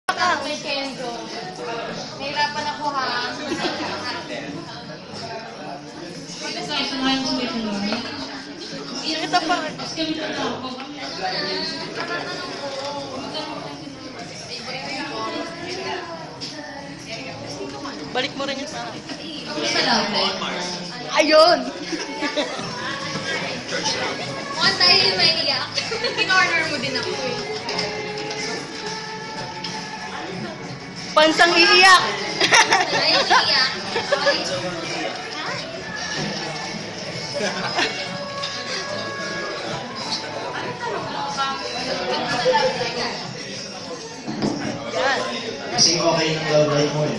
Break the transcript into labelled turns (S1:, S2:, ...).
S1: May Kenzo. Nahirapan ako ha.
S2: Ito pa. Balik mo rin yung sa akin. Ayun!
S1: Mukhang tayo yung may iyak. In-order mo din ako eh.
S2: Pansang iiyak!
S1: Ay, iyak.
S2: Yan.
S3: Kasi okay yung love life mo eh.